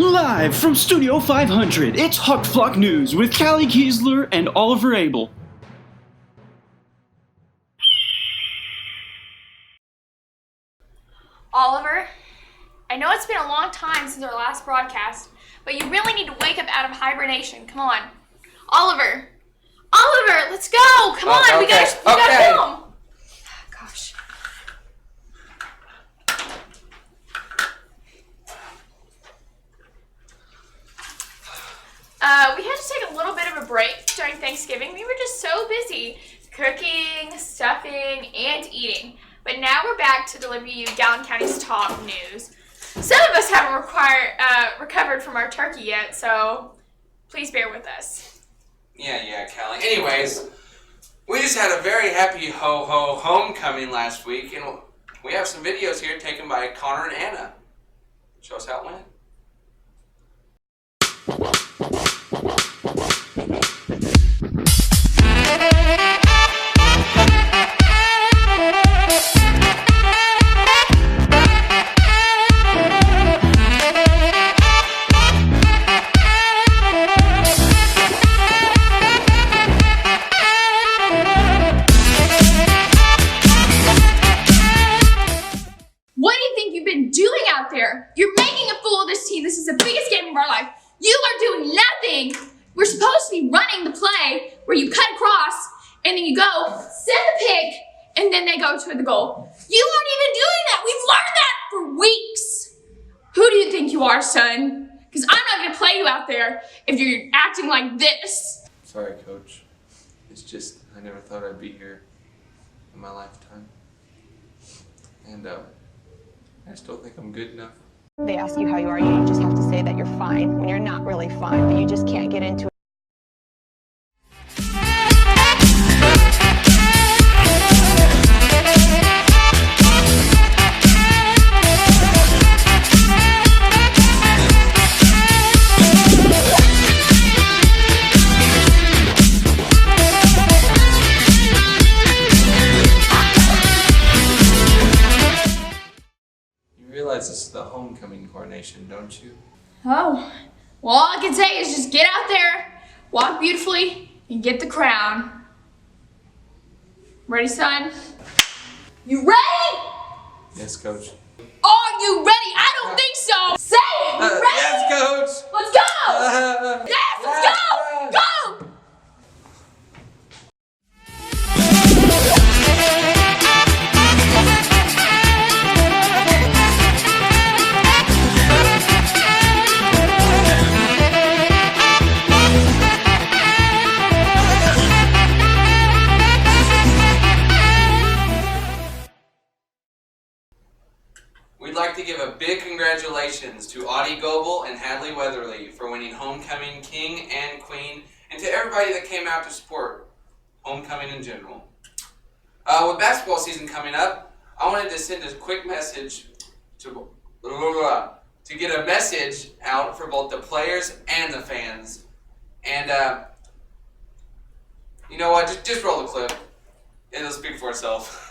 Live from Studio 500, it's Huck Flock News with Abbie Keasler and Oliver Abell. Oliver, I know it's been a long time since our last broadcast, but you really need to wake up out of hibernation. Come on. Oliver, let's go. Come on, we gotta film. Gosh. We had to take a little bit of a break during Thanksgiving. We were just so busy cooking, stuffing, and eating. But now we're back to deliver you Gallen County's top news. Some of us haven't recovered from our turkey yet, so please bear with us. Yeah, Kallie. Anyways, we just had a very happy ho-ho homecoming last week, and we have some videos here taken by Konner and Anna. Show us how it went. What do you think you've been doing out there? You're making a fool of this team. This is the biggest game of our life. You are doing nothing. We're supposed to be running the play where you cut across and then you go, send the pick, and then they go to the goal. You aren't even doing that. We've learned that for weeks. Who do you think you are, son? Because I'm not going to play you out there if you're acting like this. Sorry, Coach. It's just, I never thought I'd be here in my lifetime. And, I still think I'm good enough. They ask you how you are, you just have to say that you're fine when you're not really fine, but you just can't get into it. You realize this is the homecoming coronation, don't you? Oh, well, all I can say is just get out there, walk beautifully, and get the crown. Ready, son? You ready? Yes, Coach. Are you ready? I don't think so. Say it. You ready? Yes, Coach. Let's go. Yes, let's go. Go. We'd like to give a big congratulations to Audie Goebel and Hadley Weatherly for winning Homecoming King and Queen, and to everybody that came out to support homecoming in general. With basketball season coming up, I wanted to send a quick message to get a message out for both the players and the fans. And you know what? Just roll the clip. It'll speak for itself.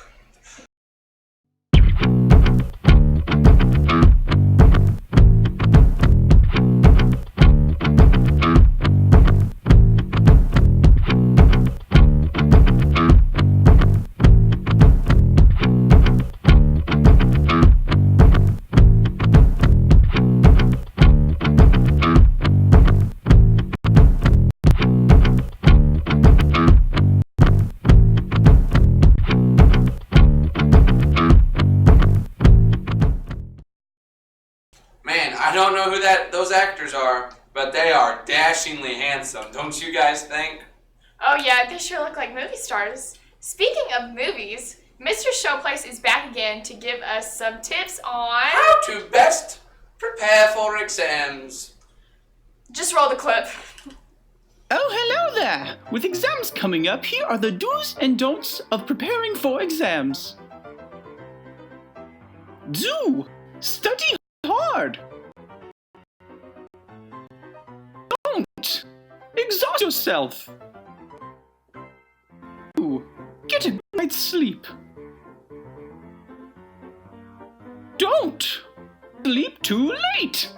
I don't know who those actors are, but they are dashingly handsome, don't you guys think? Oh yeah, they sure look like movie stars. Speaking of movies, Mr. Showplace is back again to give us some tips on how to best prepare for exams. Just roll the clip. Oh, hello there! With exams coming up, here are the do's and don'ts of preparing for exams. Do! Study hard! Don't! Exhaust yourself! Do! Get a good night's sleep! Don't! Sleep too late!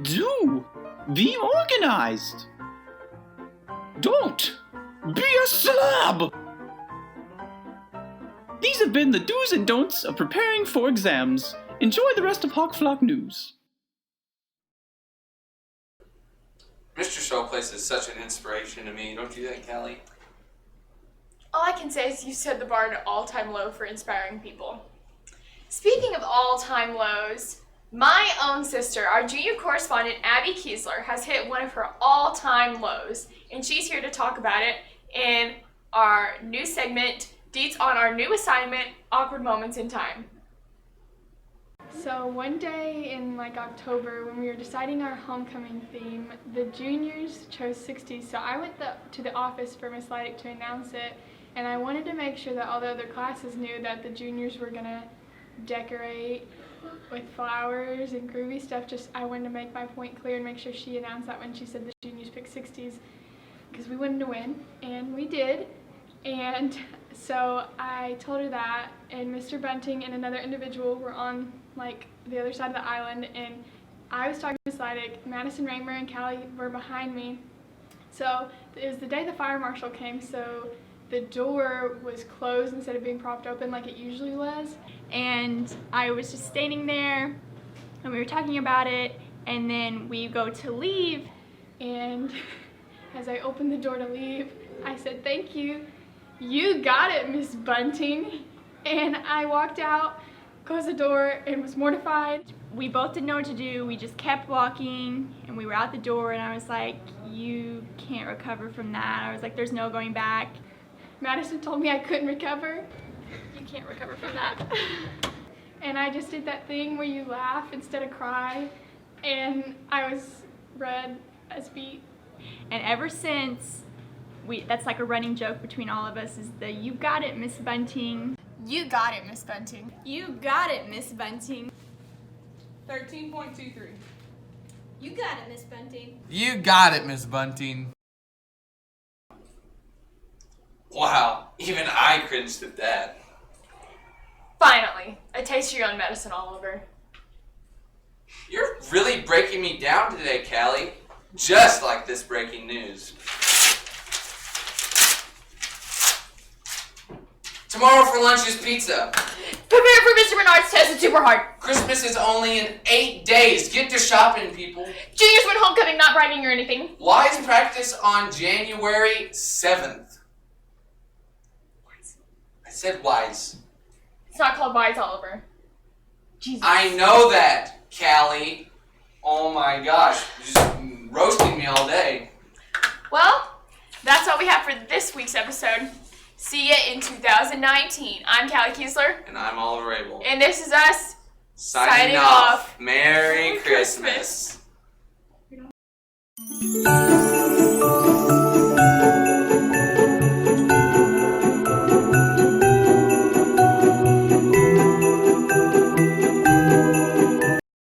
Do be organized. Don't be a slob. These have been the do's and don'ts of preparing for exams. Enjoy the rest of Hawk Flock News. Mr. Showplace is such an inspiration to me, don't you think, Kallie? All I can say is you set the bar at an all-time low for inspiring people. Speaking of all-time lows, my own sister, our junior correspondent, Abbie Keasler, has hit one of her all-time lows, and she's here to talk about it in our new segment, Deets on our new assignment, Awkward Moments in Time. So one day in October, when we were deciding our homecoming theme, the juniors chose 60s. So I went to the office for Miss Leidick to announce it, and I wanted to make sure that all the other classes knew that the juniors were gonna decorate with flowers and groovy stuff. I wanted to make my point clear and make sure she announced that when she said the juniors picked 60s, because we wanted to win, and we did. And so I told her that, and Mr. Bunting and another individual were on the other side of the island, and I was talking to Miss Leidick. Madison Raymer and Kallie were behind me. So it was the day the fire marshal came, so the door was closed instead of being propped open like it usually was. And I was just standing there, and we were talking about it, and then we go to leave, and as I opened the door to leave, I said, "Thank you. You got it, Miss Bunting." And I walked out, closed the door, and was mortified. We both didn't know what to do. We just kept walking, and we were out the door, and I was like, "You can't recover from that." I was like, "There's no going back." Madison told me I couldn't recover. You can't recover from that. And I just did that thing where you laugh instead of cry, and I was red as beet. And ever since, that's like a running joke between all of us, is the "You got it, Miss Bunting." You got it, Miss Bunting. You got it, Miss Bunting. 13.23. You got it, Miss Bunting. You got it, Miss Bunting. Wow, even I cringed at that. Finally, a taste of your own medicine all over. You're really breaking me down today, Kallie. Just like this breaking news. Tomorrow for lunch is pizza. Prepare for Mr. Bernard's test at Super Hard. Christmas is only in 8 days. Get to shopping, people. Juniors went homecoming, not bragging or anything. Wise practice on January 7th. I said wise. It's not called Wise, Oliver. Jesus. I know that, Kallie. Oh my gosh, you're just roasting me all day. Well, that's all we have for this week's episode. See ya in 2019. I'm Abbie Keasler. And I'm Oliver Abell. And this is us Signing off. Merry Christmas.